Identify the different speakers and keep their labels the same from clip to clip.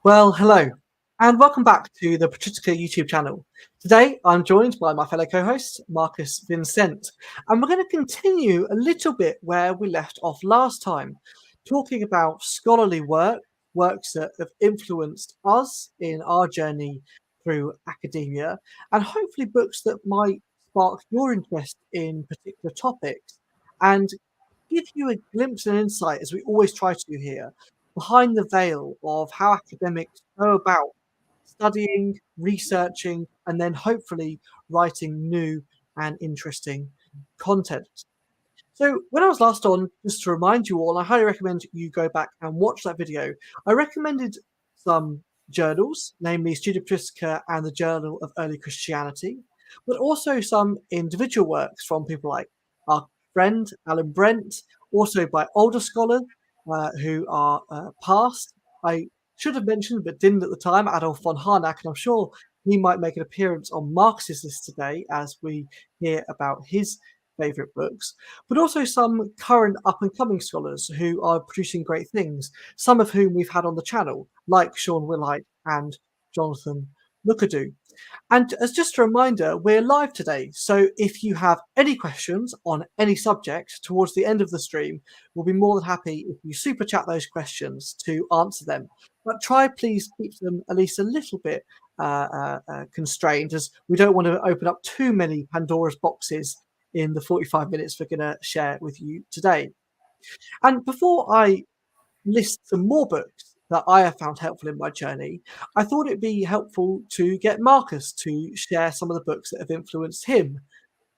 Speaker 1: Well, hello, and welcome back to the Patritica YouTube channel. Today, I'm joined by my fellow co-host, Marcus Vincent, and we're going to continue a little bit where we left off last time, talking about scholarly works that have influenced us in our journey through academia, and hopefully books that might spark your interest in particular topics, and give you a glimpse and insight, as we always try to do here, behind the veil of how academics go about studying, researching, and then hopefully writing new and interesting content. So when I was last on, just to remind you all, I highly recommend you go back and watch that video. I recommended some journals, namely Studia Patristica and the Journal of Early Christianity, but also some individual works from people like our friend Alan Brent, also by older scholars who are past. I should have mentioned, but didn't at the time, Adolf von Harnack, and I'm sure he might make an appearance on Marx's list today as we hear about his favourite books, but also some current up-and-coming scholars who are producing great things, some of whom we've had on the channel, like Sean Willite and Jonathan Lookadoo. And as just a reminder, we're live today, so if you have any questions on any subject towards the end of the stream, we'll be more than happy if you super chat those questions to answer them. But try please keep them at least a little bit constrained, as we don't want to open up too many Pandora's boxes in the 45 minutes we're going to share with you today. And before I list some more books that I have found helpful in my journey, I thought it'd be helpful to get Marcus to share some of the books that have influenced him.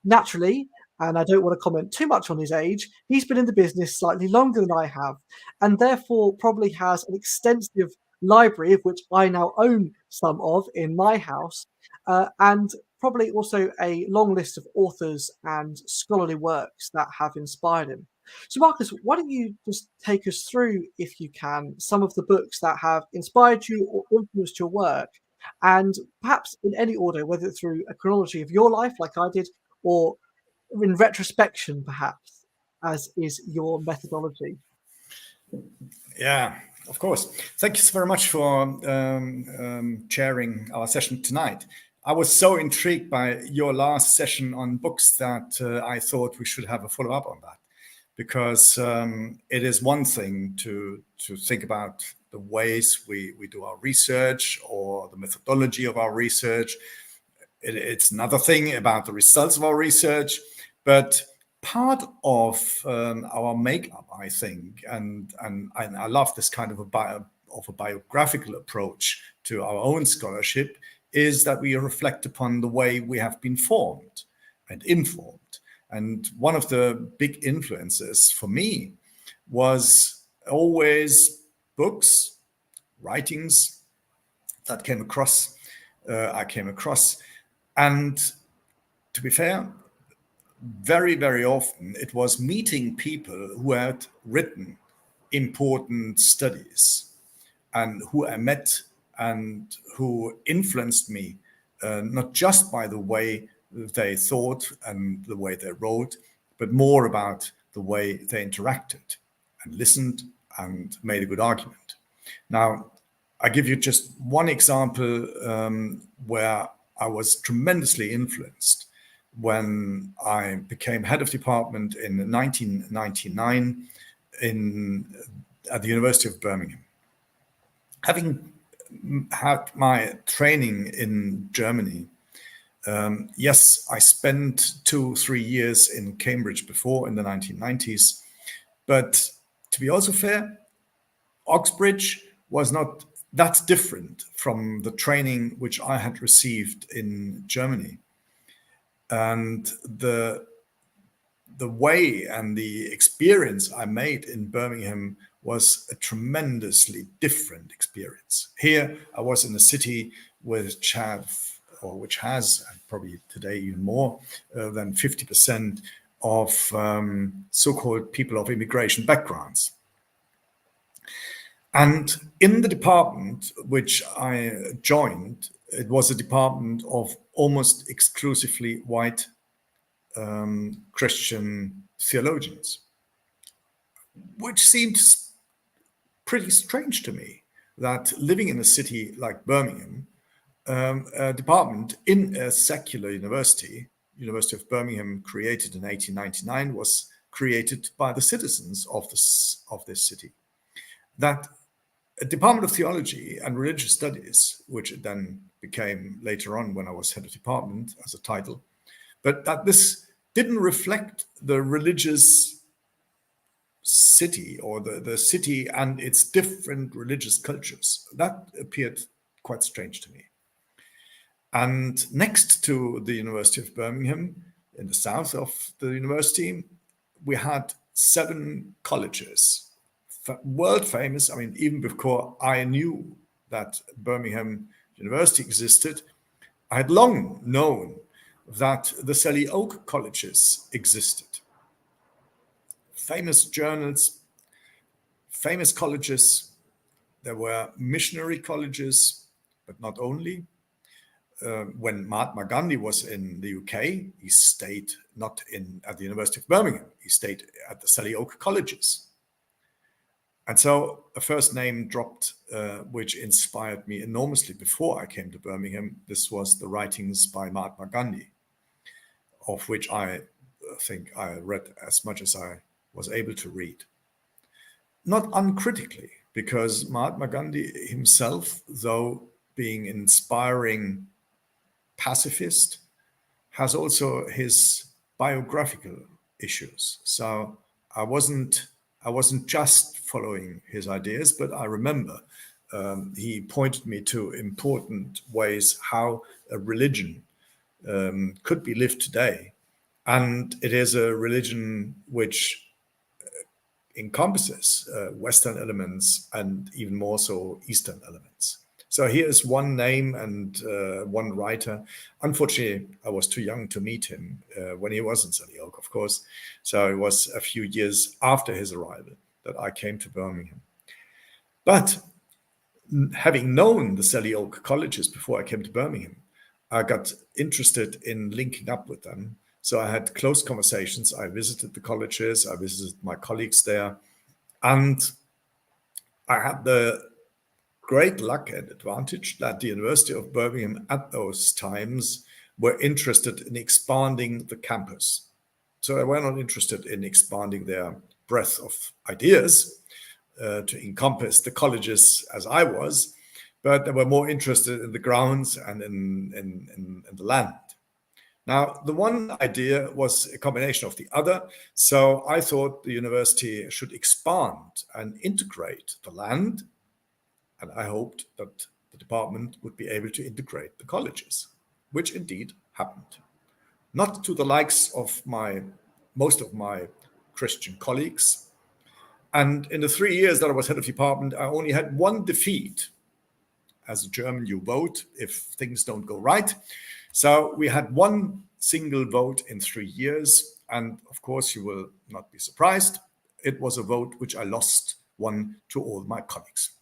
Speaker 1: Naturally, and I don't want to comment too much on his age, he's been in the business slightly longer than I have, and therefore probably has an extensive library, of which I now own some of in my house, and probably also a long list of authors and scholarly works that have inspired him. So, Marcus, why don't you just take us through, if you can, some of the books that have inspired you or influenced your work, and perhaps in any order, whether through a chronology of your life, like I did, or in retrospection, perhaps, as is your methodology.
Speaker 2: Yeah, of course. Thank you very much for chairing our session tonight. I was so intrigued by your last session on books that I thought we should have a follow-up on that, because it is one thing to think about the ways we do our research or the methodology of our research. It's another thing about the results of our research, but part of our makeup, I think, and I love this kind of a biographical approach to our own scholarship, is that we reflect upon the way we have been formed and informed. And one of the big influences for me was always books, writings that I came across. And to be fair, very, very often it was meeting people who had written important studies and who I met and who influenced me, not just by the way they thought and the way they wrote, but more about the way they interacted and listened and made a good argument. Now, I give you just one example where I was tremendously influenced when I became head of department in 1999 at the University of Birmingham. Having had my training in Germany, yes, I spent 2-3 years in Cambridge before in the 1990s, but to be also fair, Oxbridge was not that different from the training which I had received in Germany. And the way and the experience I made in Birmingham was a tremendously different experience. Here, I was in a city which has probably today even more than 50% of so-called people of immigration backgrounds. And in the department which I joined, it was a department of almost exclusively white Christian theologians, which seemed pretty strange to me. that living in a city like Birmingham, a department in a secular university, University of Birmingham, created in 1899, was created by the citizens of this city. That a Department of Theology and Religious Studies, which it then became later on when I was head of department as a title, but that this didn't reflect the religious city or the city and its different religious cultures. That appeared quite strange to me. And next to the University of Birmingham, in the south of the university, we had 7 colleges, world famous. I mean, even before I knew that Birmingham University existed, I had long known that the Selly Oak colleges existed. Famous journals, famous colleges. There were missionary colleges, but not only. When Mahatma Gandhi was in the UK, he stayed not at the University of Birmingham, he stayed at the Selly Oak colleges. And so a first name dropped, which inspired me enormously before I came to Birmingham. This was the writings by Mahatma Gandhi, of which I think I read as much as I was able to read. Not uncritically, because Mahatma Gandhi himself, though being inspiring pacifist, has also his biographical issues. So I wasn't just following his ideas, but I remember he pointed me to important ways how a religion could be lived today. And it is a religion which encompasses Western elements and even more so Eastern elements. So here is one name and one writer. Unfortunately, I was too young to meet him when he was in Selly Oak, of course. So it was a few years after his arrival that I came to Birmingham. But having known the Selly Oak colleges before I came to Birmingham, I got interested in linking up with them. So I had close conversations. I visited the colleges. I visited my colleagues there. And I had the great luck and advantage that the University of Birmingham at those times were interested in expanding the campus. So they were not interested in expanding their breadth of ideas to encompass the colleges as I was, but they were more interested in the grounds and in the land. Now, the one idea was a combination of the other. So I thought the university should expand and integrate the land. And I hoped that the department would be able to integrate the colleges, which indeed happened. Not to the likes of most of my Christian colleagues. And in the 3 years that I was head of department, I only had one defeat. As a German, you vote if things don't go right. So we had one single vote in 3 years. And of course, you will not be surprised. It was a vote which I lost, one to all my colleagues.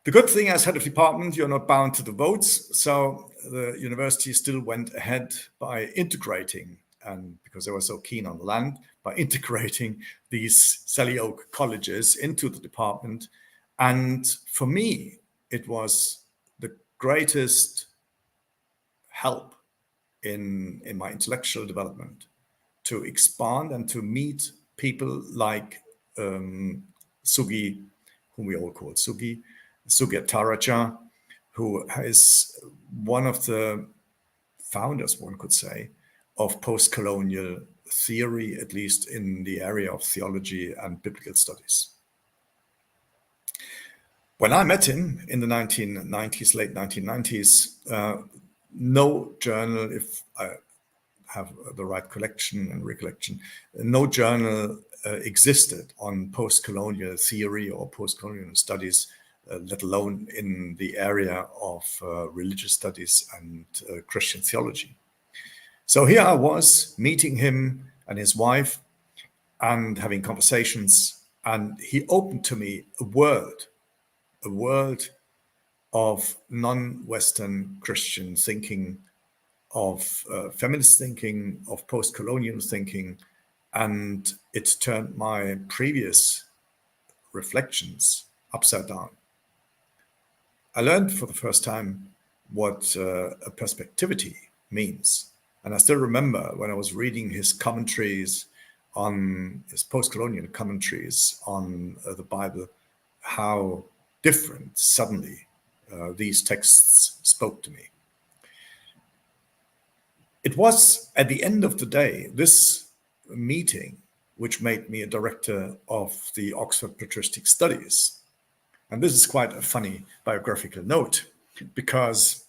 Speaker 2: The good thing as head of department, you're not bound to the votes. So the university still went ahead by integrating, and because they were so keen on the land, by integrating these Selly Oak colleges into the department. And for me, it was the greatest help in my intellectual development to expand and to meet people like Sugi, whom we all call Sugi Taraja, who is one of the founders, one could say, of post-colonial theory, at least in the area of theology and biblical studies. When I met him in the 1990s, late 1990s, no journal, if I have the right collection and recollection, no journal existed on post-colonial theory or post-colonial studies, let alone in the area of religious studies and Christian theology. So here I was meeting him and his wife and having conversations, and he opened to me a world of non-Western Christian thinking, of feminist thinking, of post-colonial thinking, and it turned my previous reflections upside down. I learned for the first time what a perspectivity means. And I still remember when I was reading his commentaries on his post-colonial commentaries on the Bible, how different suddenly these texts spoke to me. It was at the end of the day, this meeting, which made me a director of the Oxford Patristic Studies. And this is quite a funny biographical note, because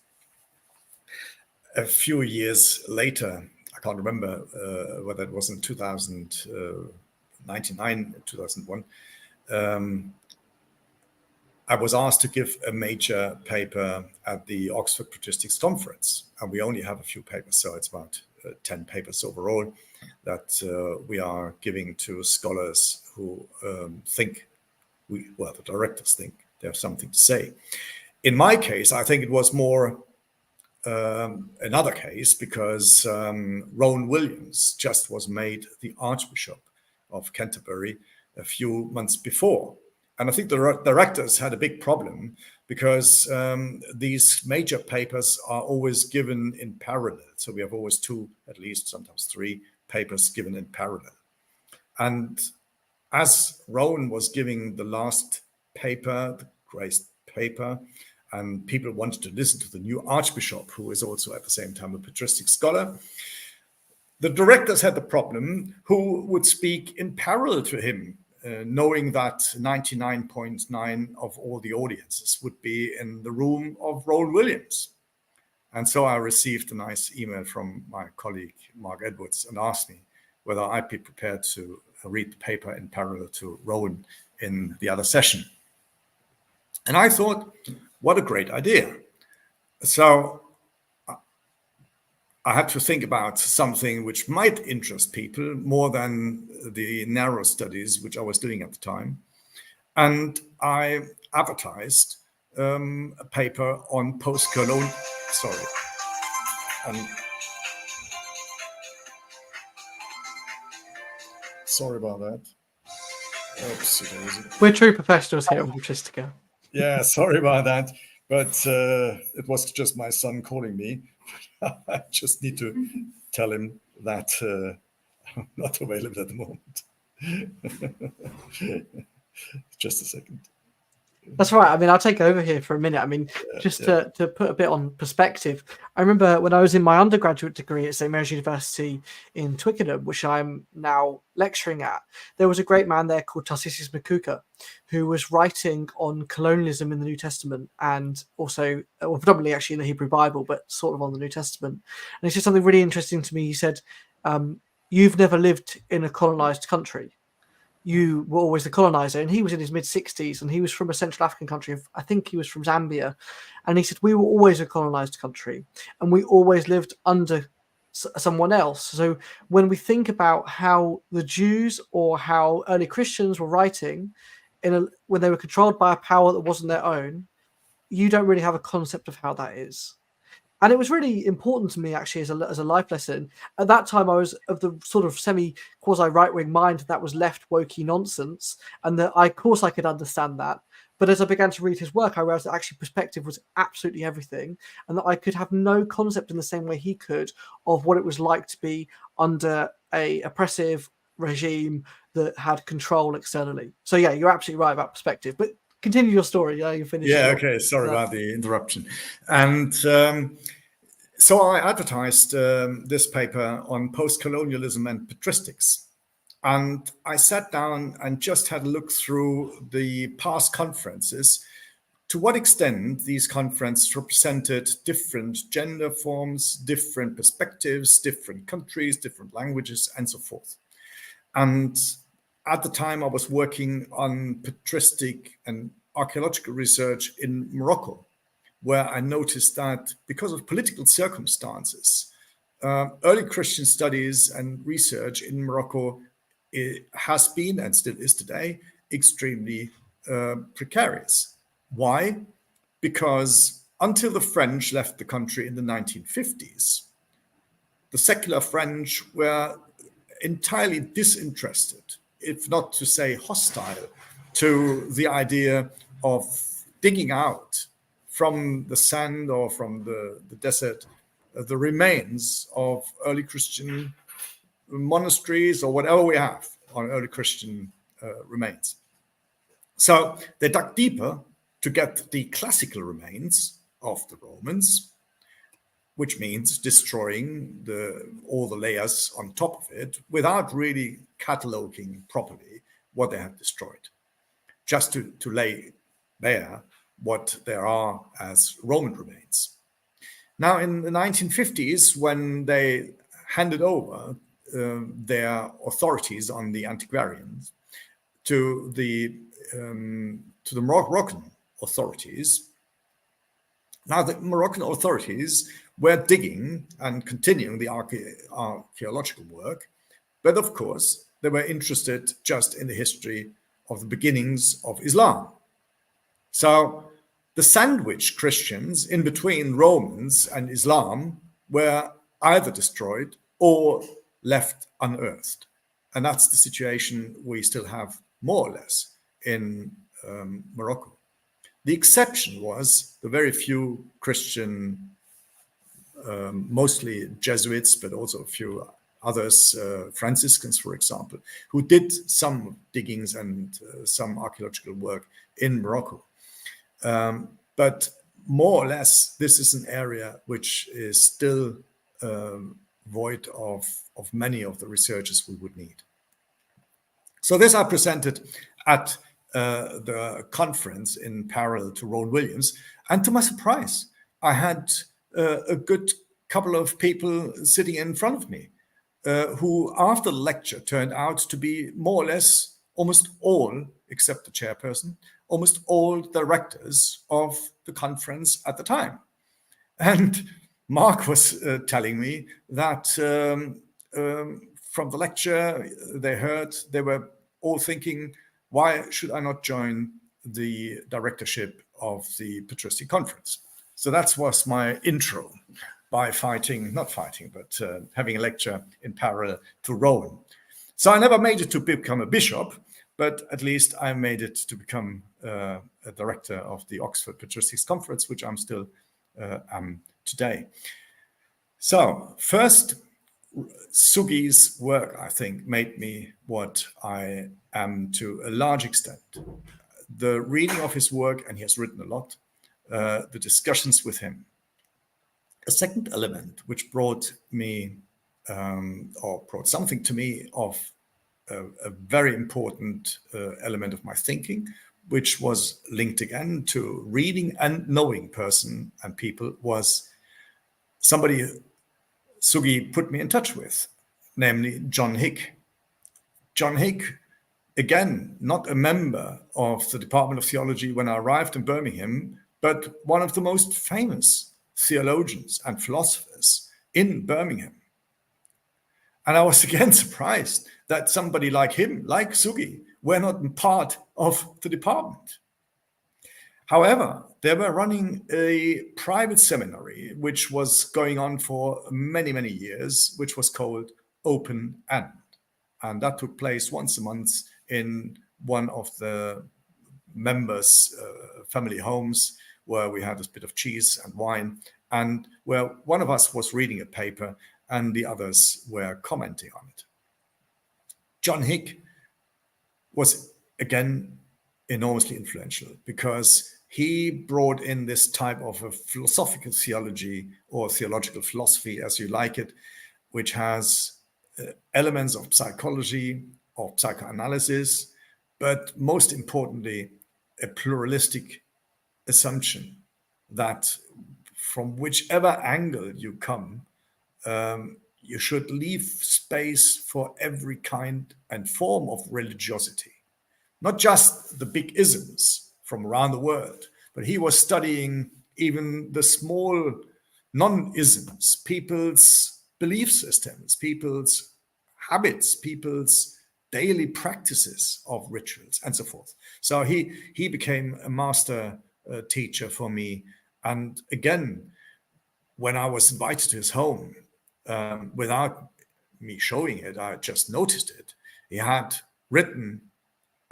Speaker 2: a few years later, I can't remember whether it was in 2099, 2001, I was asked to give a major paper at the Oxford Patristics Conference. And we only have a few papers, so it's about 10 papers overall that we are giving to scholars who think, the directors think they have something to say. In my case, I think it was more another case, because Rowan Williams just was made the Archbishop of Canterbury a few months before. And I think the directors had a big problem, because these major papers are always given in parallel. So we have always two, at least sometimes three papers given in parallel. And as Rowan was giving the last paper, the grace paper, and people wanted to listen to the new Archbishop, who is also at the same time a patristic scholar, the directors had the problem who would speak in parallel to him, knowing that 99.9% of all the audiences would be in the room of Rowan Williams. And so I received a nice email from my colleague, Mark Edwards, and asked me whether I'd be prepared to read the paper in parallel to Rowan in the other session. And I thought, what a great idea. So I had to think about something which might interest people more than the narrow studies which I was doing at the time. And I advertised a paper on post-colonial, sorry about that.
Speaker 1: We're true professionals here on Patristica.
Speaker 2: Yeah, sorry about that. But it was just my son calling me. I just need to tell him that I'm not available at the moment. Just a second.
Speaker 1: That's right. I mean, I'll take over here for a minute. I mean, to put a bit on perspective, I remember when I was in my undergraduate degree at St. Mary's University in Twickenham, which I'm now lecturing at, there was a great man there called Tarcisius Makuka, who was writing on colonialism in the New Testament, and also, well, predominantly actually in the Hebrew Bible, but sort of on the New Testament. And he said something really interesting to me. He said, you've never lived in a colonized country. You were always the colonizer. And he was in his mid-60s, and he was from a Central African country. I think he was from Zambia. And he said, we were always a colonized country, and we always lived under someone else. So when we think about how the Jews or how early Christians were writing when they were controlled by a power that wasn't their own, you don't really have a concept of how that is. And it was really important to me, actually, as a life lesson. At that time, I was of the sort of semi-quasi right-wing mind that was left wokey nonsense, and that of course I could understand that. But as I began to read his work, I realized that actually perspective was absolutely everything, and that I could have no concept in the same way he could of what it was like to be under a oppressive regime that had control externally. So yeah, you're absolutely right about perspective. But continue your story. You finish.
Speaker 2: Yeah, okay. Sorry about the interruption. And so I advertised this paper on post-colonialism and patristics. And I sat down and just had a look through the past conferences, to what extent these conferences represented different gender forms, different perspectives, different countries, different languages, and so forth. And at the time, I was working on patristic and archaeological research in Morocco, where I noticed that because of political circumstances, early Christian studies and research in Morocco has been, and still is today, extremely precarious. Why? Because until the French left the country in the 1950s, the secular French were entirely disinterested, if not to say hostile, to the idea of digging out from the sand or from the desert the remains of early Christian monasteries or whatever we have on early Christian remains. So they dug deeper to get the classical remains of the Romans, which means destroying all the layers on top of it without really cataloging properly what they had destroyed, just to lay bare what there are as Roman remains. Now, in the 1950s, when they handed over their authorities on the antiquarians to the Moroccan authorities, now the Moroccan authorities were digging and continuing the archaeological work, but of course they were interested just in the history of the beginnings of Islam. So the sandwich Christians in between Romans and Islam were either destroyed or left unearthed. And that's the situation we still have more or less in Morocco. The exception was the very few Christian, mostly Jesuits, but also a few others, Franciscans, for example, who did some diggings and some archaeological work in Morocco. But more or less, this is an area which is still void of many of the researchers we would need. So this I presented at the conference in parallel to Rowan Williams. And to my surprise, I had a good couple of people sitting in front of me who, after the lecture, turned out to be more or less almost all, except the chairperson, almost all directors of the conference at the time. And Mark was telling me that from the lecture they were all thinking, why should I not join the directorship of the Patristic Conference? So that was my intro by having a lecture in parallel to Rowan. So I never made it to become a bishop, but at least I made it to become a director of the Oxford Patristics Conference, which I'm still am today. So first, Sugi's work, I think, made me what I am to a large extent. The reading of his work, and he has written a lot, the discussions with him. A second element which brought me, or brought something to me of a very important element of my thinking, which was linked again to reading and knowing person and people, was somebody Sugi put me in touch with, namely John Hick. John Hick, again, not a member of the Department of Theology when I arrived in Birmingham, but one of the most famous theologians and philosophers in Birmingham. And I was again surprised that somebody like him, like Sugi, were not part of the department. However, they were running a private seminary, which was going on for many, many years, which was called Open End. And that took place once a month in one of the members' family homes, where we had a bit of cheese and wine, and where one of us was reading a paper and the others were commenting on it. John Hick was, again, enormously influential because he brought in this type of a philosophical theology, or theological philosophy, as you like it, which has elements of psychology, of psychoanalysis, but most importantly, a pluralistic assumption that from whichever angle you come, you should leave space for every kind and form of religiosity. Not just the big isms from around the world, but he was studying even the small non-isms, people's belief systems, people's habits, people's daily practices of rituals, and so forth. So he became a master teacher for me. And again, when I was invited to his home, without me showing it, I just noticed it. He had written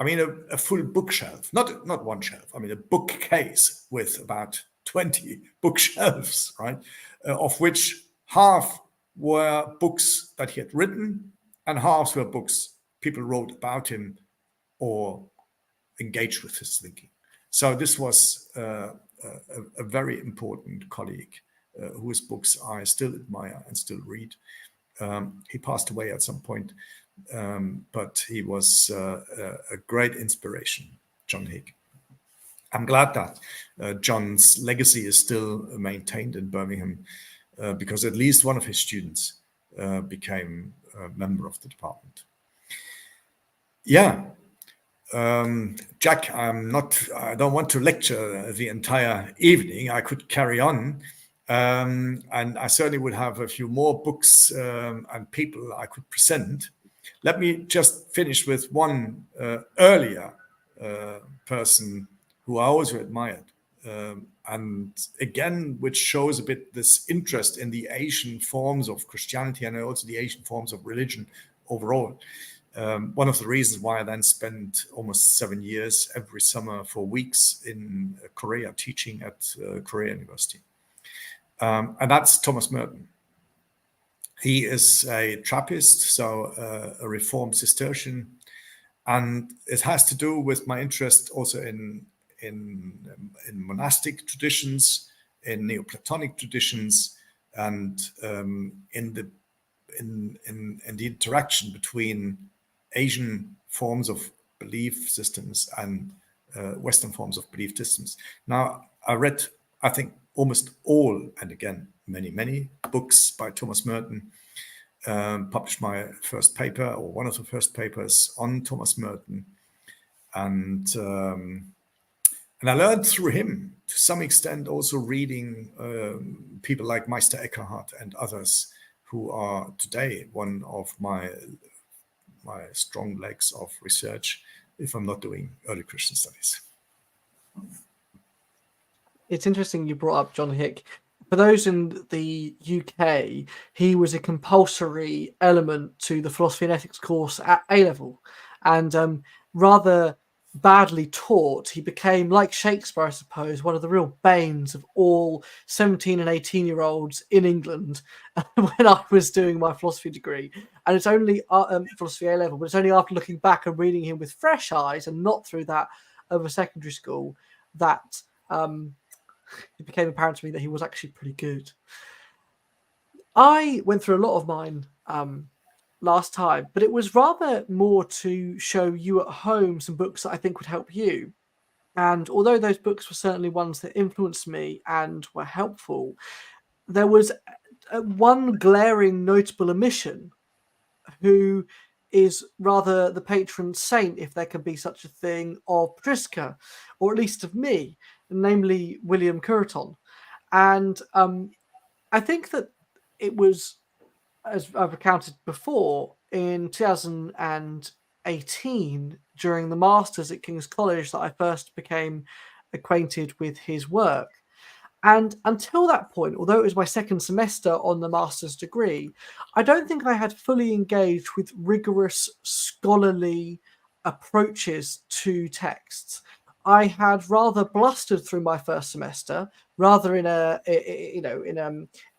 Speaker 2: I mean, a full bookshelf, not one shelf. I mean, a bookcase with about 20 bookshelves, right? Of which half were books that he had written, and half were books people wrote about him or engaged with his thinking. So this was a very important colleague whose books I still admire and still read. He passed away at some point, but he was a great inspiration, John Higg. I'm glad that John's legacy is still maintained in Birmingham because at least one of his students became a member of the department. Yeah, Jack, I don't want to lecture the entire evening. I could carry on. And I certainly would have a few more books and people I could present. Let me just finish with one earlier person who I also admired. And again, which shows a bit this interest in the Asian forms of Christianity and also the Asian forms of religion overall. One of the reasons why I then spent almost 7 years every summer for weeks in Korea teaching at Korea University. And that's Thomas Merton. He is a Trappist, so a Reformed Cistercian. And it has to do with my interest also in monastic traditions, in Neoplatonic traditions, and in the interaction between Asian forms of belief systems and Western forms of belief systems. Now, I read, I think, almost all, and again, many books by Thomas Merton, published my first paper, or one of the first papers on Thomas Merton. And I learned through him, to some extent, also reading people like Meister Eckhart and others who are today one of my strong legs of research if I'm not doing early Christian studies.
Speaker 1: It's interesting you brought up John Higg. For those in the UK, he was a compulsory element to the philosophy and ethics course at A-level. And rather badly taught, he became, like Shakespeare, I suppose, one of the real banes of all 17 and 18-year-olds in England when I was doing my philosophy degree. And it's only philosophy A-level, but it's only after looking back and reading him with fresh eyes and not through that of a secondary school that it became apparent to me that he was actually pretty good. I went through a lot of mine last time, but it was rather more to show you at home some books that I think would help you. And although those books were certainly ones that influenced me and were helpful, there was one glaring notable omission who is rather the patron saint, if there can be such a thing, of Patriska, or at least of me, namely William Cureton. And I think that it was, as I've recounted before, in 2018, during the Masters at King's College, that I first became acquainted with his work. And until that point, although it was my second semester on the master's degree, I don't think I had fully engaged with rigorous scholarly approaches to texts. I had rather blustered through my first semester, rather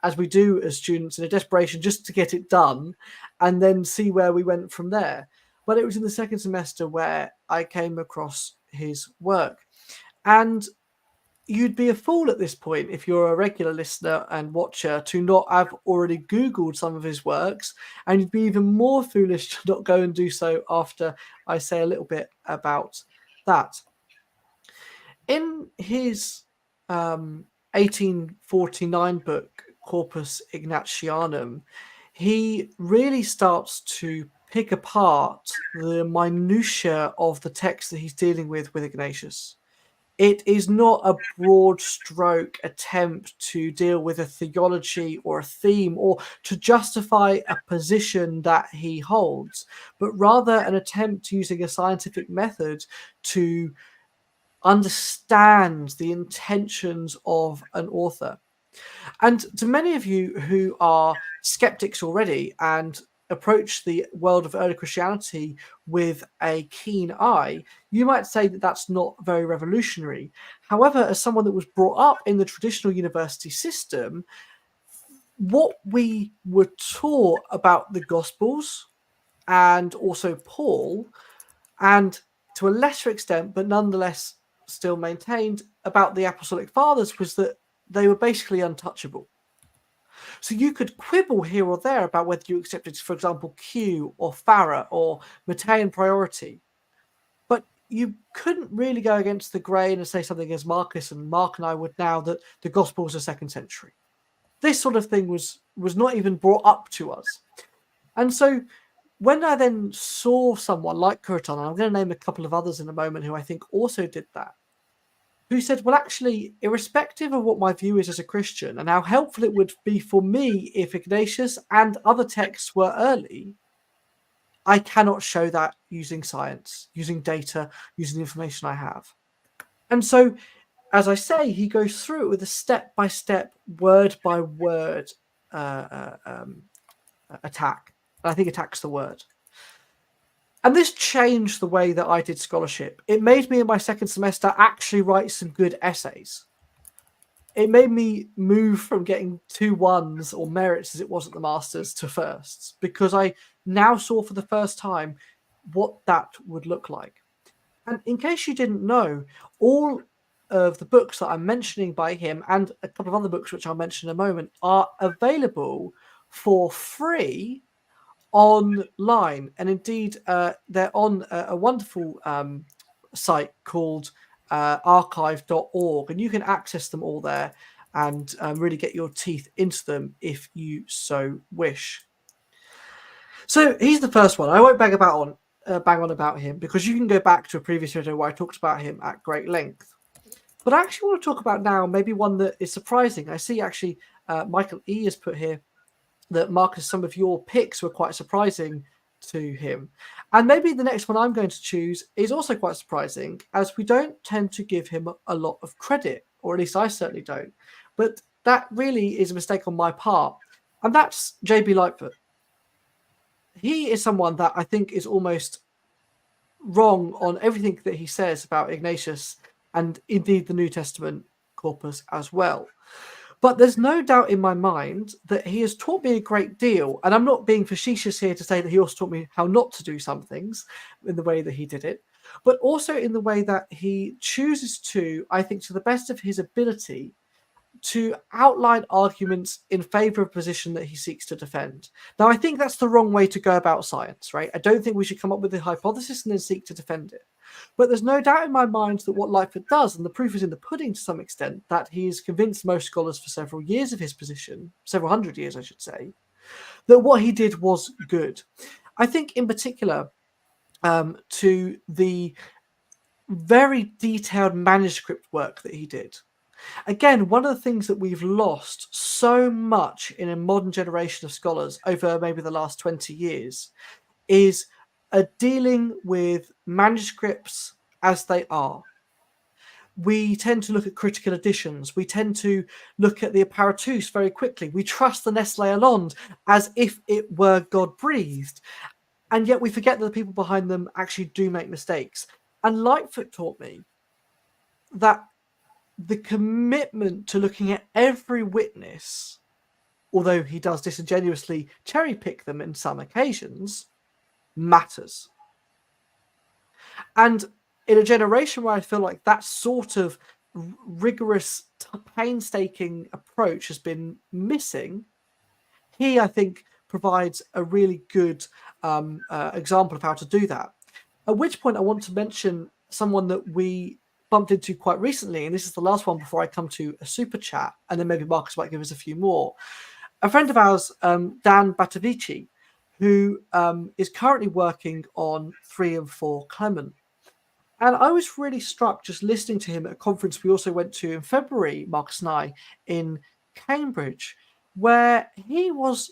Speaker 1: as we do as students, in a desperation just to get it done, and then see where we went from there. But it was in the second semester where I came across his work, and you'd be a fool at this point, if you're a regular listener and watcher, to not have already Googled some of his works, and you'd be even more foolish to not go and do so after I say a little bit about that. In his 1849 book, Corpus Ignatianum, he really starts to pick apart the minutiae of the text that he's dealing with Ignatius. It is not a broad stroke attempt to deal with a theology or a theme or to justify a position that he holds, but rather an attempt using a scientific method to understand the intentions of an author. And to many of you who are skeptics already and approach the world of early Christianity with a keen eye, you might say that that's not very revolutionary. However, as someone that was brought up in the traditional university system, what we were taught about the Gospels and also Paul, and to a lesser extent, but nonetheless still maintained, about the Apostolic Fathers, was that they were basically untouchable. So you could quibble here or there about whether you accepted, for example, Q or Farah or Mattean priority, but you couldn't really go against the grain and say something as Marcus and Mark and I would now, that the Gospels are 2nd century. This sort of thing was not even brought up to us. And so when I then saw someone like Curiton, and I'm going to name a couple of others in a moment who I think also did that, who said, well, actually, irrespective of what my view is as a Christian and how helpful it would be for me if Ignatius and other texts were early, I cannot show that using science, using data, using the information I have. And so, as I say, he goes through it with a step-by-step, word-by-word attack. And I think attack's the word. And this changed the way that I did scholarship. It made me in my 2nd semester actually write some good essays. It made me move from getting 2 1s or merits as it was at the Masters to firsts, because I now saw for the first time what that would look like. And in case you didn't know, all of the books that I'm mentioning by him and a couple of other books, which I'll mention in a moment, are available for free online. And indeed, they're on a wonderful site called archive.org, and you can access them all there and really get your teeth into them if you so wish. So he's the first one. I won't bang on about him, because you can go back to a previous video where I talked about him at great length. But I actually want to talk about now maybe one that is surprising. I see actually Michael E has put here that, Marcus, some of your picks were quite surprising to him. And maybe the next one I'm going to choose is also quite surprising, as we don't tend to give him a lot of credit, or at least I certainly don't. But that really is a mistake on my part. And that's J.B. Lightfoot. He is someone that I think is almost wrong on everything that he says about Ignatius and indeed the New Testament corpus as well. But there's no doubt in my mind that he has taught me a great deal. And I'm not being facetious here to say that he also taught me how not to do some things in the way that he did it, but also in the way that he chooses to, I think, to the best of his ability, to outline arguments in favor of a position that he seeks to defend. Now, I think that's the wrong way to go about science, right? I don't think we should come up with a hypothesis and then seek to defend it. But there's no doubt in my mind that what Lightfoot does, and the proof is in the pudding to some extent, that he's convinced most scholars for several years of his position, several hundred years, I should say, that what he did was good. I think in particular to the very detailed manuscript work that he did. Again, one of the things that we've lost so much in a modern generation of scholars over maybe the last 20 years is dealing with manuscripts as they are. We tend to look at critical editions. We tend to look at the apparatus very quickly. We trust the Nestle Aland as if it were God-breathed. And yet we forget that the people behind them actually do make mistakes. And Lightfoot taught me that the commitment to looking at every witness, although he does disingenuously cherry pick them in some occasions, matters. And in a generation where I feel like that sort of rigorous, painstaking approach has been missing, he, I think, provides a really good example of how to do that. At which point I want to mention someone that we bumped into quite recently, and this is the last one before I come to a super chat, and then maybe Marcus might give us a few more. A friend of ours, Dan Batavici, who is currently working on 3 and 4 Clement. And I was really struck just listening to him at a conference we also went to in February, Marcus and I, in Cambridge, where he was,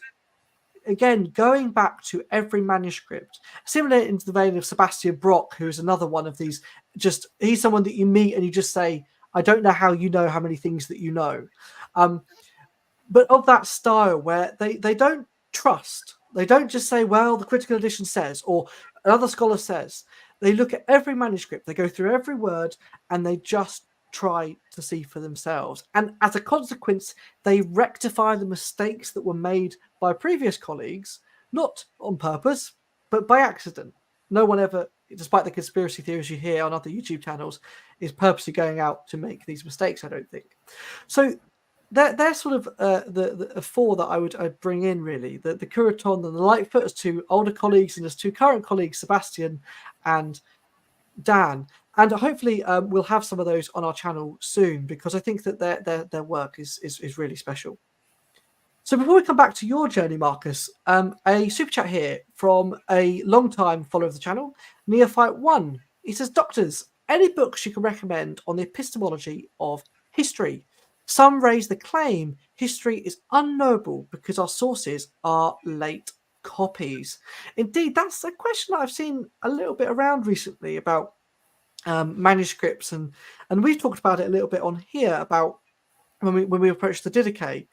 Speaker 1: again, going back to every manuscript, similar into the vein of Sebastian Brock, who is another one of these, just, he's someone that you meet and you just say, I don't know how you know how many things that you know. But of that style where they don't trust, They don't just say, well, the critical edition says, or another scholar says. They look at every manuscript, they go through every word, and they just try to see for themselves. And as a consequence, they rectify the mistakes that were made by previous colleagues, not on purpose, but by accident. No one ever, despite the conspiracy theories you hear on other YouTube channels, is purposely going out to make these mistakes, I don't think. So they're sort of the four that I'd bring in, really. The Curaton and the Lightfoot as two older colleagues, and as two current colleagues, Sebastian and Dan. And hopefully we'll have some of those on our channel soon, because I think that their work is really special. So before we come back to your journey, Marcus, a super chat here from a long-time follower of the channel, Neophyte1. He says, Doctors, any books you can recommend on the epistemology of history? Some raise the claim history is unknowable because our sources are late copies. Indeed, that's a question that I've seen a little bit around recently about manuscripts, and we've talked about it a little bit on here about when we approached the Didache.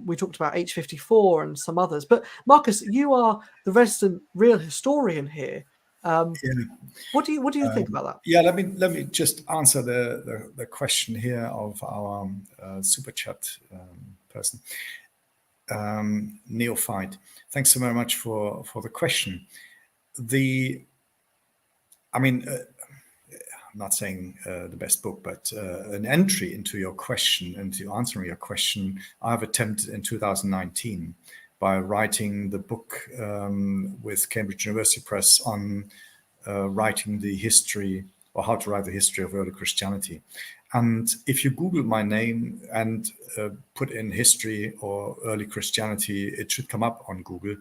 Speaker 1: We talked about H54 and some others. But Marcus, you are the resident real historian here. What do you think about that?
Speaker 2: Yeah, let me just answer the question here of our super chat person, Neophyte. Thanks so very much for the question. I'm not saying the best book, but an entry into your question, into answering your question, I've attempted in 2019 by writing the book with Cambridge University Press on writing the history, or how to write the history of early Christianity. And if you Google my name and put in history or early Christianity, it should come up on Google.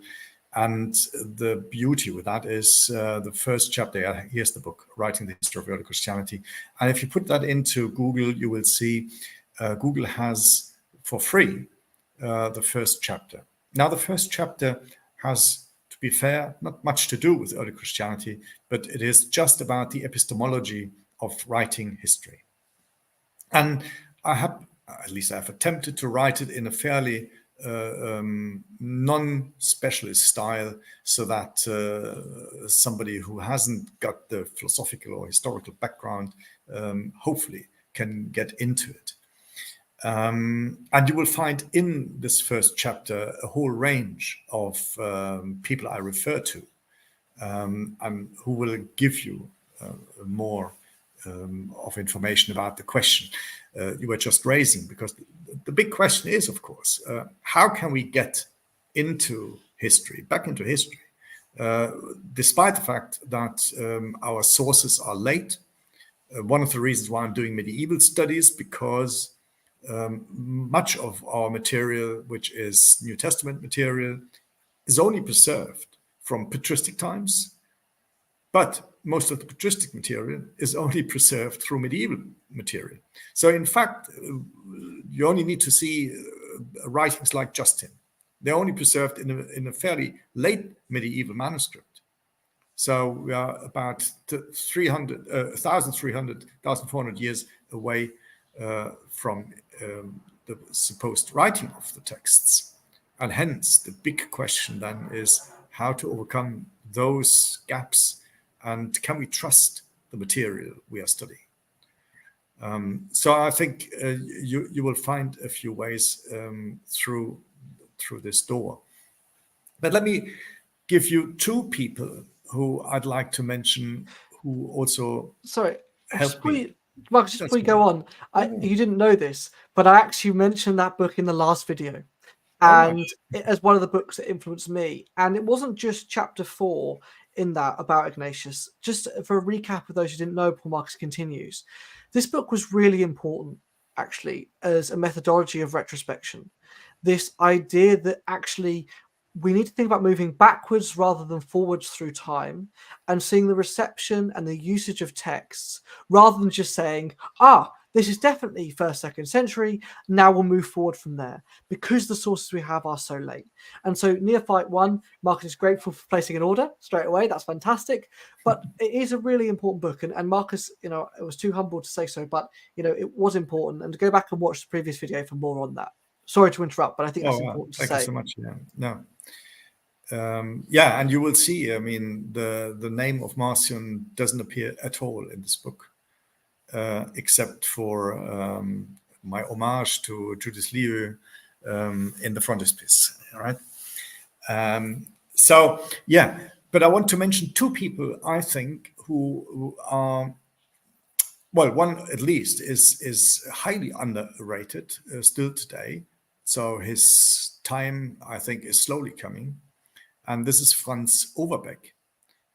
Speaker 2: And the beauty with that is the first chapter, here's the book, Writing the History of Early Christianity. And if you put that into Google, you will see Google has, for free, the first chapter. Now, the first chapter has, to be fair, not much to do with early Christianity, but it is just about the epistemology of writing history. And I've attempted to write it in a fairly non-specialist style, so that somebody who hasn't got the philosophical or historical background hopefully can get into it. And you will find in this first chapter a whole range of people I refer to, and who will give you more of information about the question you were just raising. Because the big question is, of course, how can we get into history, back into history, despite the fact that our sources are late? One of the reasons why I'm doing medieval studies, because much of our material, which is New Testament material, is only preserved from patristic times, but most of the patristic material is only preserved through medieval material. So in fact, you only need to see writings like Justin. They're only preserved in a fairly late medieval manuscript. So we are about 1,400 years away from the supposed writing of the texts. And hence, the big question then is how to overcome those gaps, and can we trust the material we are studying? So I think you will find a few ways through this door. But let me give you two people who I'd like to mention, who also helped me.
Speaker 1: Marcus, just before you go on, you didn't know this, but I actually mentioned that book in the last video, and as one of the books that influenced me. And it wasn't just chapter 4 in that about Ignatius. Just for a recap of those who didn't know, Paul Marcus continues. This book was really important, actually, as a methodology of retrospection. This idea that actually we need to think about moving backwards rather than forwards through time, and seeing the reception and the usage of texts rather than just saying, this is definitely 1st, 2nd century, now we'll move forward from there, because the sources we have are so late. And so Neophyte 1, Marcus is grateful for placing an order straight away. That's fantastic. But it is a really important book. And Marcus, it was too humble to say so, but, it was important. And to go back and watch the previous video for more on that. Sorry to interrupt, but I think that's important to say.
Speaker 2: Thank you so much. Yeah. No. Yeah, and you will see, I mean, the name of Marcion doesn't appear at all in this book, except for my homage to Judith Liu in the frontispiece, all right? So, yeah, but I want to mention two people, I think, who are, well, one at least is highly underrated still today. So his time, I think, is slowly coming. And this is Franz Overbeck.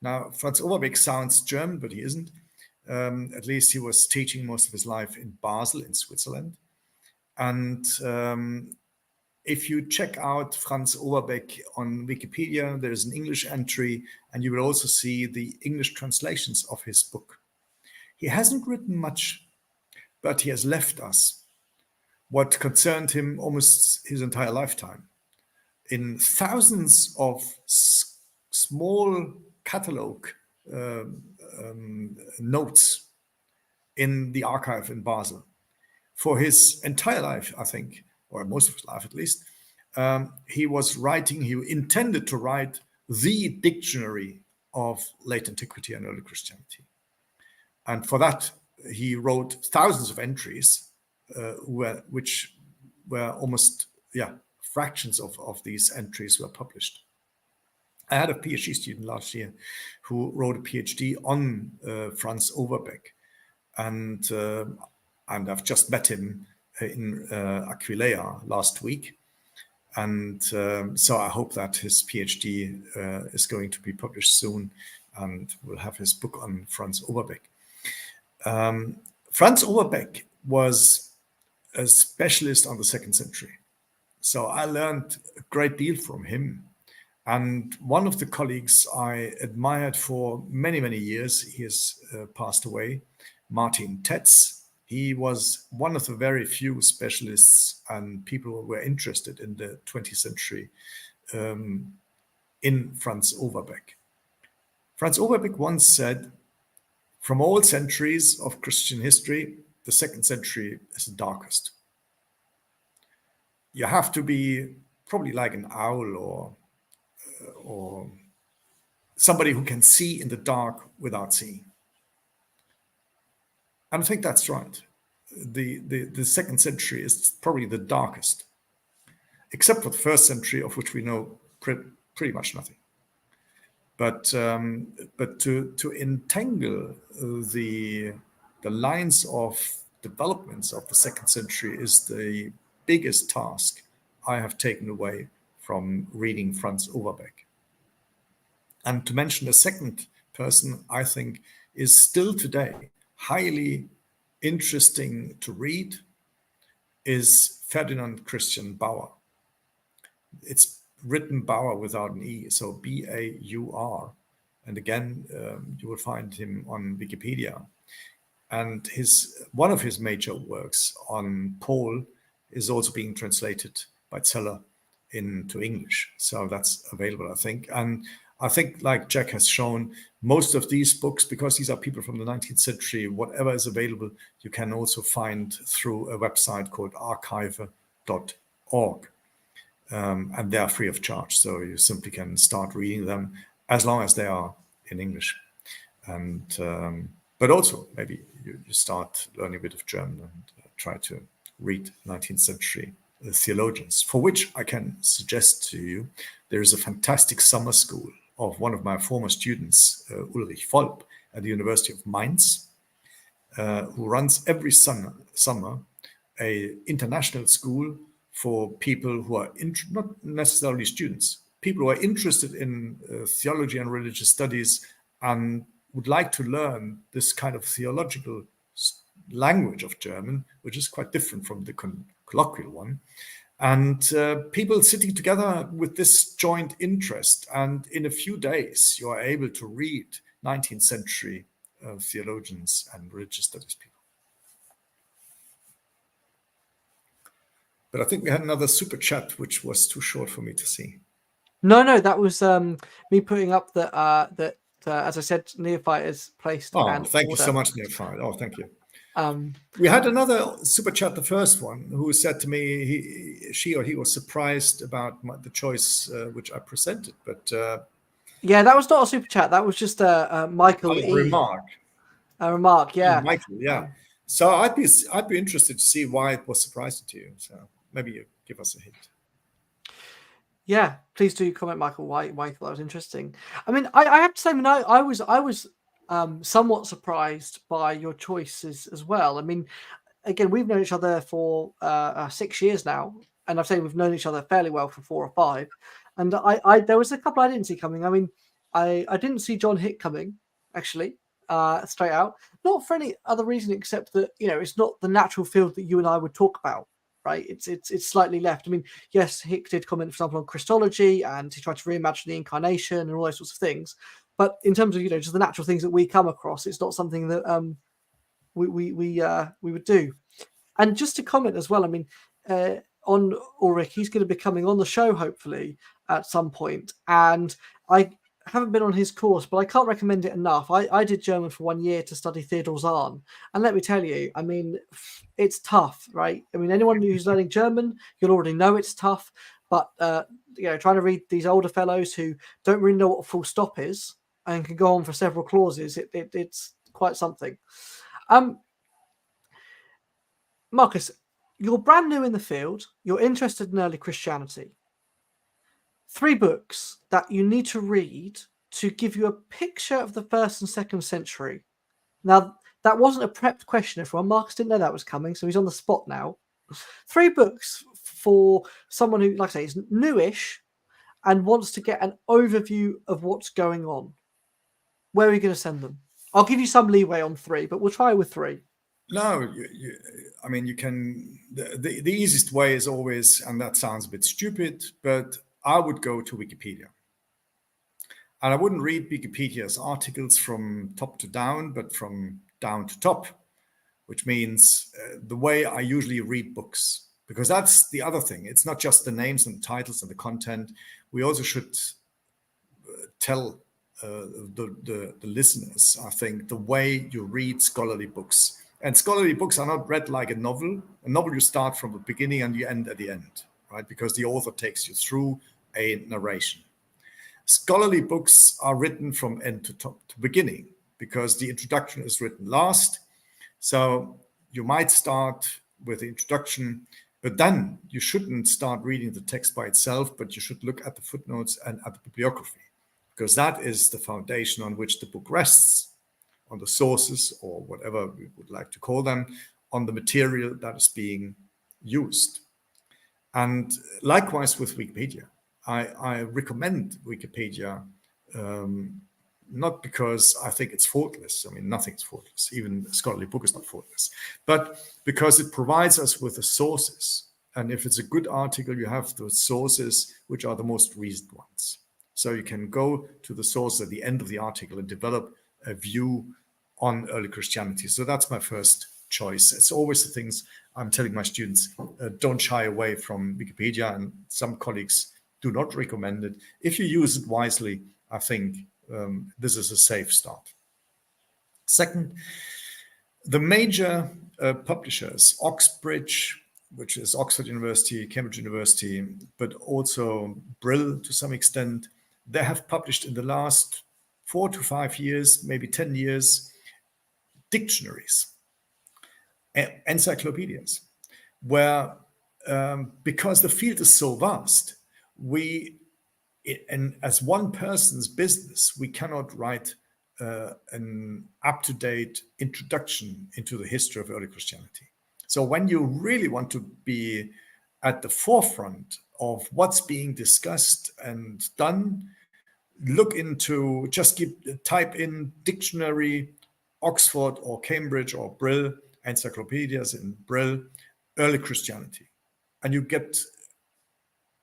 Speaker 2: Now, Franz Overbeck sounds German, but he isn't. At least he was teaching most of his life in Basel, in Switzerland. And if you check out Franz Overbeck on Wikipedia, there's an English entry, and you will also see the English translations of his book. He hasn't written much, but he has left us what concerned him almost his entire lifetime in thousands of small catalog notes in the archive in Basel. For his entire life, I think, or most of his life at least, he was writing, he intended to write the dictionary of late antiquity and early Christianity. And for that, he wrote thousands of entries, which were almost, fractions of these entries were published. I had a PhD student last year who wrote a PhD on Franz Overbeck, and I've just met him in Aquileia last week, and so I hope that his PhD is going to be published soon, and we'll have his book on Franz Overbeck. Franz Overbeck was a specialist on the 2nd century, so I learned a great deal from him. And one of the colleagues I admired for many, many years, he has passed away, Martin Tetz. He was one of the very few specialists and people who were interested in the 20th century in Franz Overbeck. Franz Overbeck once said, "From all centuries of Christian history, the 2nd century is the darkest. You have to be probably like an owl or somebody who can see in the dark without seeing." And I think that's right. The 2nd century is probably the darkest, except for the 1st century, of which we know pretty much nothing. But to entangle the lines of developments of the 2nd century is the biggest task I have taken away from reading Franz Overbeck. And to mention a second person, I think is still today highly interesting to read, is Ferdinand Christian Bauer. It's written Bauer without an E, so B-A-U-R. And again, you will find him on Wikipedia. And one of his major works on Paul is also being translated by Zeller into English. So that's available, I think. And I think, like Jack has shown, most of these books, because these are people from the 19th century, whatever is available, you can also find through a website called archive.org. And they are free of charge. So you simply can start reading them as long as they are in English. And but also maybe you start learning a bit of German and try to read 19th century theologians, for which I can suggest to you, there is a fantastic summer school of one of my former students, Ulrich Volp, at the University of Mainz, who runs every summer a international school for people who are not necessarily students, people who are interested in theology and religious studies and would like to learn this kind of theological language of German, which is quite different from the colloquial one. And people sitting together with this joint interest. And in a few days, you are able to read 19th century theologians and religious studies people. But I think we had another super chat, which was too short for me to see.
Speaker 1: No, that was me putting up that as I said, Neophyte is placed.
Speaker 2: Oh, thank you so much, Neophyte. Oh, thank you. We had another super chat, the first one, who said to me she or he was surprised about the choice which I presented, but
Speaker 1: Yeah, that was not a super chat. That was just a Michael
Speaker 2: a
Speaker 1: E.
Speaker 2: remark.
Speaker 1: A remark, yeah.
Speaker 2: Michael, yeah. So I'd be interested to see why it was surprising to you. So maybe you give us a hint.
Speaker 1: Yeah, please do comment, Michael, why you thought that was interesting. I mean, I have to say, I mean, I was somewhat surprised by your choices as well. I mean, again, we've known each other for 6 years now, and I've said we've known each other fairly well for 4 or 5. And I there was a couple I didn't see coming. I mean, I didn't see John Hick coming, actually, straight out. Not for any other reason except that, you know, it's not the natural field that you and I would talk about, right? It's slightly left. I mean, yes, Hick did comment, for example, on Christology, and he tried to reimagine the incarnation and all those sorts of things. But in terms of, you know, just the natural things that we come across, it's not something that we would do. And just to comment as well, I mean, on Ulrich, he's going to be coming on the show hopefully at some point, and I haven't been on his course, but I can't recommend it enough. I did German for 1 year to study Theodor Zahn, and let me tell you, I mean, it's tough, right? I mean, anyone who's learning German, you'll already know it's tough, but you know, trying to read these older fellows who don't really know what a full stop is and can go on for several clauses, it's quite something. Marcus, you're brand new in the field. You're interested in early Christianity. 3 books that you need to read to give you a picture of the 1st and 2nd century. Now, that wasn't a prepped question, everyone. Marcus didn't know that was coming, so he's on the spot now. 3 books for someone who, like I say, is newish and wants to get an overview of what's going on. Where are you going to send them? I'll give you some leeway on 3, but we'll try with 3.
Speaker 2: No, I mean, you can. The easiest way is always, and that sounds a bit stupid, but I would go to Wikipedia. And I wouldn't read Wikipedia's articles from top to down, but from down to top, which means the way I usually read books, because that's the other thing. It's not just the names and the titles and the content. We also should tell the listeners, I think, the way you read scholarly books. And scholarly books are not read like a novel. A novel, you start from the beginning and you end at the end, right? Because the author takes you through a narration. Scholarly books are written from end to top to beginning, because the introduction is written last. So you might start with the introduction, but then you shouldn't start reading the text by itself, but you should look at the footnotes and at the bibliography, because that is the foundation on which the book rests, on the sources, or whatever we would like to call them, on the material that is being used. And likewise with Wikipedia. I recommend Wikipedia, not because I think it's faultless. I mean, nothing's faultless. Even a scholarly book is not faultless. But because it provides us with the sources. And if it's a good article, you have the sources, which are the most recent ones. So you can go to the source at the end of the article and develop a view on early Christianity. So that's my first choice. It's always the things I'm telling my students, don't shy away from Wikipedia, and some colleagues do not recommend it. If you use it wisely, I think this is a safe start. Second, the major publishers, Oxbridge, which is Oxford University, Cambridge University, but also Brill to some extent, they have published in the last 4 to 5 years, maybe 10 years, dictionaries, encyclopedias, where because the field is so vast, and as one person's business, we cannot write an up-to-date introduction into the history of early Christianity. So when you really want to be at the forefront of what's being discussed and done, look into, type in dictionary, Oxford or Cambridge or Brill, encyclopedias in Brill, early Christianity. And you get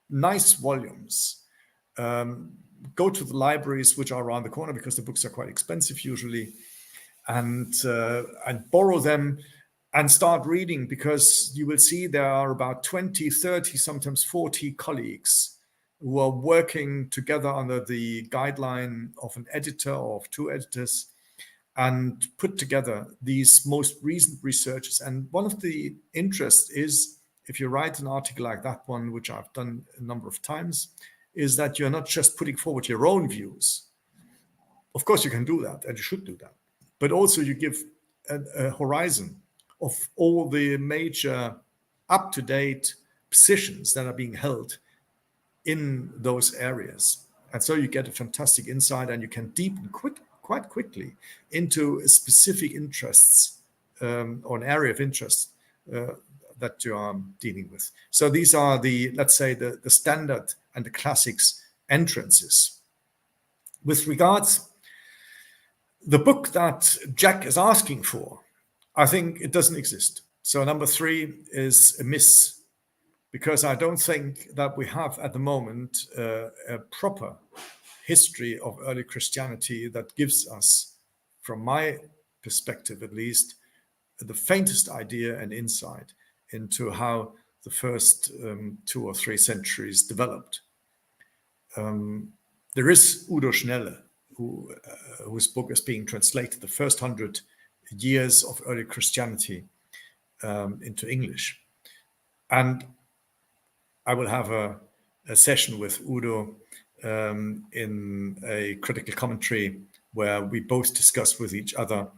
Speaker 2: nice volumes. Go to the libraries, which are around the corner, because the books are quite expensive usually, and borrow them and start reading, because you will see there are about 20, 30, sometimes 40 colleagues who are working together under the guideline of an editor or of 2 editors. and put together these most recent researches. And one of the interests is, if you write an article like that one, which I've done a number of times, is that you're not just putting forward your own views. Of course, you can do that, and you should do that. But also you give a horizon of all the major up-to-date positions that are being held in those areas. And so you get a fantastic insight, and you can deepen quite quickly into specific interests or an area of interest that you are dealing with. So these are the, let's say, the standard and the classics entrances. With regards the book that Jack is asking for, I think it doesn't exist. So number 3 is a miss, because I don't think that we have at the moment a proper history of early Christianity that gives us, from my perspective at least, the faintest idea and insight into how the first 2 or 3 centuries developed. There is Udo Schnelle, whose book is being translated, The First 100 Years of Early Christianity, into English. And I will have a session with Udo in a critical commentary where we both discuss with each other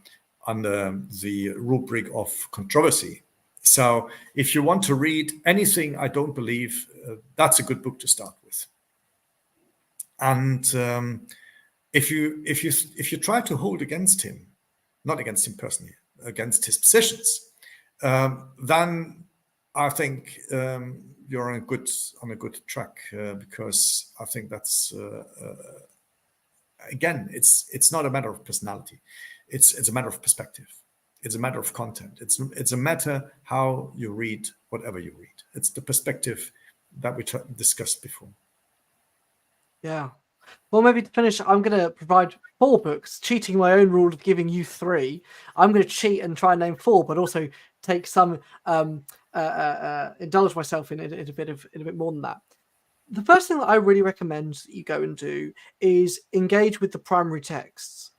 Speaker 2: under the rubric of controversy. So if you want to read anything I don't believe, that's a good book to start with. And if you try to hold against him, not against him personally, against his positions, then I think you're on a good track, because I think that's again, it's not a matter of personality, it's a matter of perspective, it's a matter of content, it's a matter how you read whatever you read. It's the perspective that we discussed before.
Speaker 1: Yeah. Well, maybe to finish, I'm going to provide 4 books, cheating my own rule of giving you 3. I'm going to cheat and try and name 4, but also take some, indulge myself in a bit more than that. The first thing that I really recommend that you go and do is engage with the primary texts.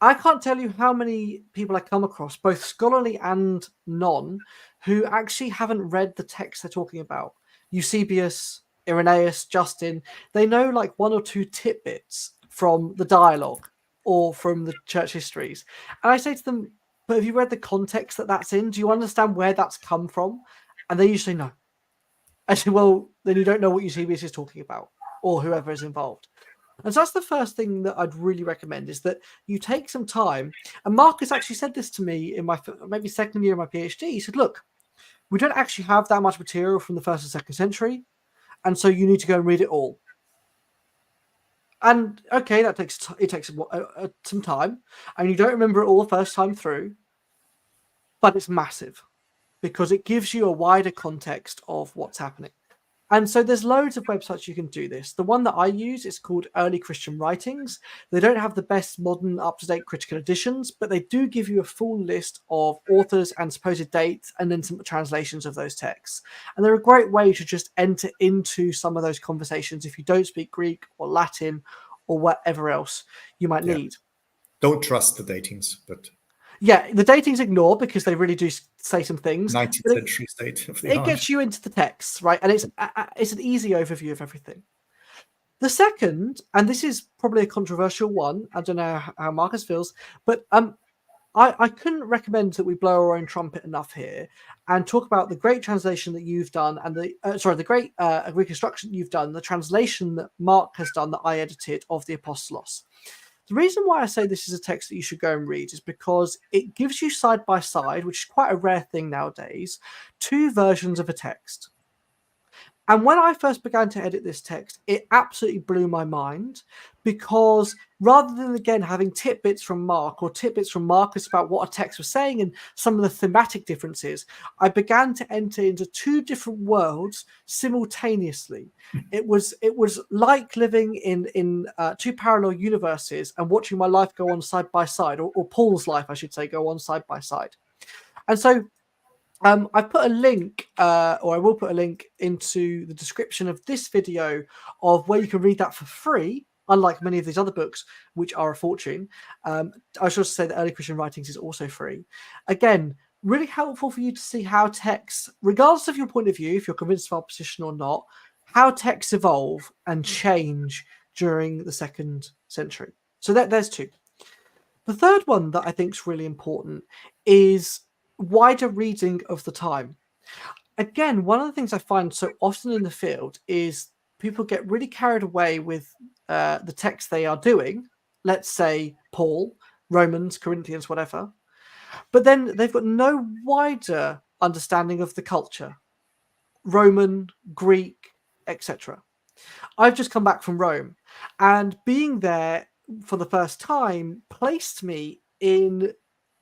Speaker 1: I can't tell you how many people I come across, both scholarly and non, who actually haven't read the text they're talking about. Eusebius, Irenaeus, Justin, they know like 1 or 2 tidbits from the dialogue or from the church histories. And I say to them, but have you read the context that that's in? Do you understand where that's come from? And they usually know. I say, well, then you don't know what Eusebius is talking about, or whoever is involved. And so that's the first thing that I'd really recommend, is that you take some time. And Marcus actually said this to me in my maybe second year of my PhD. He said, look, we don't actually have that much material from the 1st and 2nd century, and so you need to go and read it all. And okay, that takes some time, and you don't remember it all the first time through, but it's massive because it gives you a wider context of what's happening. And so there's loads of websites you can do this. The one that I use is called Early Christian Writings. They don't have the best modern up-to-date critical editions, but they do give you a full list of authors and supposed dates, and then some translations of those texts. And they're a great way to just enter into some of those conversations if you don't speak Greek or Latin or whatever else you might need.
Speaker 2: Don't trust the datings, but...
Speaker 1: Yeah, the datings ignore, because they really do say some things.
Speaker 2: 19th century state of the art.
Speaker 1: It gets you into the texts, right? And it's an easy overview of everything. The second, and this is probably a controversial one, I don't know how Marcus feels, but I couldn't recommend that we blow our own trumpet enough here and talk about the great translation that you've done, and the great reconstruction you've done, the translation that Mark has done that I edited of the Apostolos. The reason why I say this is a text that you should go and read is because it gives you side by side, which is quite a rare thing nowadays, 2 versions of a text. And when I first began to edit this text, it absolutely blew my mind, because rather than, again, having tidbits from Mark or tidbits from Marcus about what a text was saying and some of the thematic differences, I began to enter into 2 different worlds simultaneously. It was like living in 2 parallel universes and watching my life go on side by side, or Paul's life, I should say, go on side by side. And so I put a link, or I will put a link into the description of this video, of where you can read that for free. unlike many of these other books, which are a fortune. I should also say that Early Christian Writings is also free. Again, really helpful for you to see how texts, regardless of your point of view, if you're convinced of our position or not, how texts evolve and change during the 2nd century. So there's 2. The third one that I think is really important is wider reading of the time. Again, one of the things I find so often in the field is people get really carried away with the text they are doing, let's say Paul, Romans, Corinthians, whatever, but then they've got no wider understanding of the culture, Roman, Greek, etc. I've just come back from Rome, and being there for the first time placed me in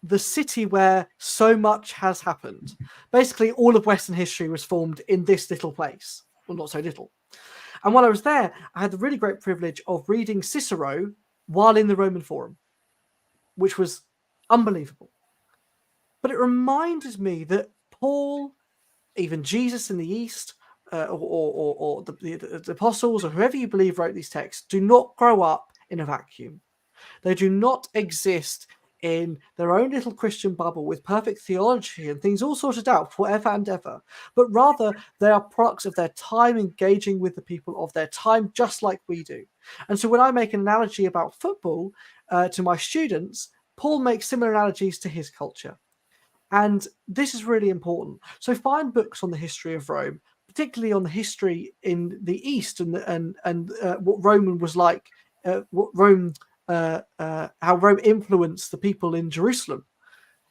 Speaker 1: the city where so much has happened. Basically, all of Western history was formed in this little place. Well, not so little. And while I was there, I had the really great privilege of reading Cicero while in the Roman Forum, which was unbelievable. But it reminded me that Paul, even Jesus in the East, or the apostles, or whoever you believe wrote these texts, do not grow up in a vacuum. They do not exist in their own little Christian bubble with perfect theology and things all sorted out forever and ever, but rather they are products of their time engaging with the people of their time, just like we do. And so when I make an analogy about football to my students, Paul makes similar analogies to his culture. And this is really important. So find books on the history of Rome, particularly on the history in the East and what Roman was like, what Rome, how Rome influenced the people in Jerusalem,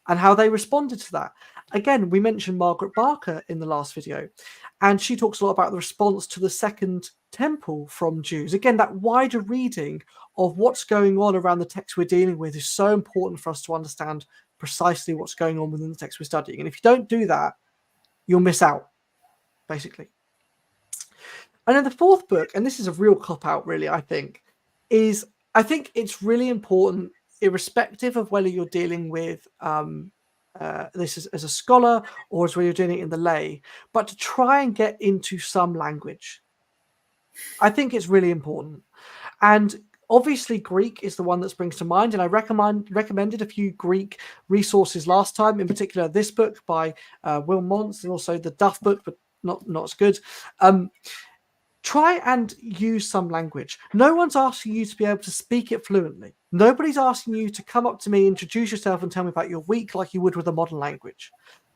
Speaker 1: and how they responded to that. Again, we mentioned Margaret Barker in the last video, and she talks a lot about the response to the Second Temple from Jews. Again, that wider reading of what's going on around the text we're dealing with is so important for us to understand precisely what's going on within the text we're studying. And if you don't do that, you'll miss out, basically. And then the fourth book, and this is a real cop-out, really, I think it's really important, irrespective of whether you're dealing with this as a scholar or as whether you're doing it in the lay, but to try and get into some language. I think it's really important. And obviously, Greek is the one that springs to mind, and I recommended a few Greek resources last time, in particular this book by Will Montz, and also the Duff book, but not as good. Try and use some language. No one's asking you to be able to speak it fluently. Nobody's asking you to come up to me, introduce yourself, and tell me about your week like you would with a modern language.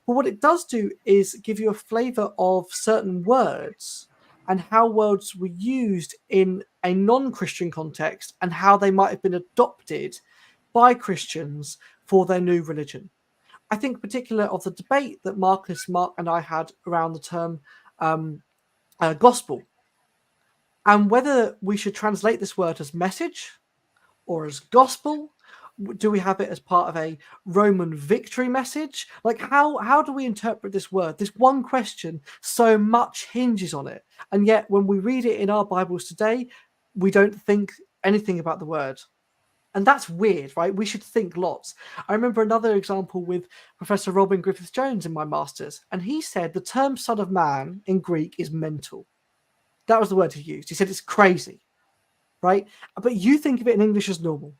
Speaker 1: But what it does do is give you a flavor of certain words and how words were used in a non-Christian context and how they might have been adopted by Christians for their new religion. I think particular of the debate that Mark, and I had around the term gospel, and whether we should translate this word as message or as gospel. Do we have it as part of a Roman victory message? Like, how do we interpret this word? This one question, so much hinges on it. And yet, when we read it in our Bibles today, we don't think anything about the word. And that's weird, right? We should think lots. I remember another example with Professor Robin Griffith-Jones in my master's, and he said the term Son of Man in Greek is mental. That was the word he used. He said it's crazy, right? But you think of it in English as normal.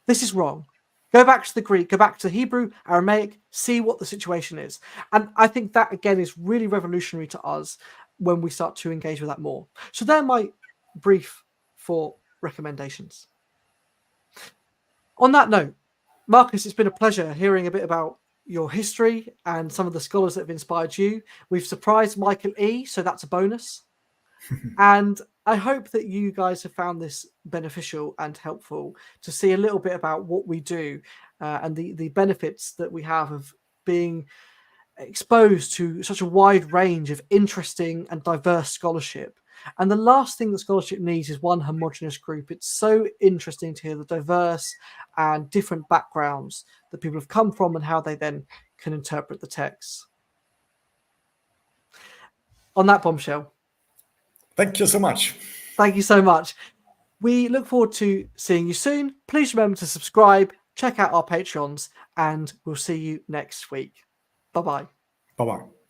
Speaker 1: This is wrong. Go back to the Greek, go back to Hebrew, Aramaic, see what the situation is. And I think that, again, is really revolutionary to us when we start to engage with that more. So they're my brief 4 recommendations. On that note, Marcus, it's been a pleasure hearing a bit about your history and some of the scholars that have inspired you. We've surprised Michael E., so that's a bonus. And I hope that you guys have found this beneficial and helpful to see a little bit about what we do and the benefits that we have of being exposed to such a wide range of interesting and diverse scholarship. And the last thing that scholarship needs is one homogenous group. It's so interesting to hear the diverse and different backgrounds that people have come from and how they then can interpret the texts. On that bombshell.
Speaker 2: Thank you so much.
Speaker 1: Thank you so much. We look forward to seeing you soon. Please remember to subscribe, check out our Patreons, and we'll see you next week. Bye-bye.
Speaker 2: Bye-bye.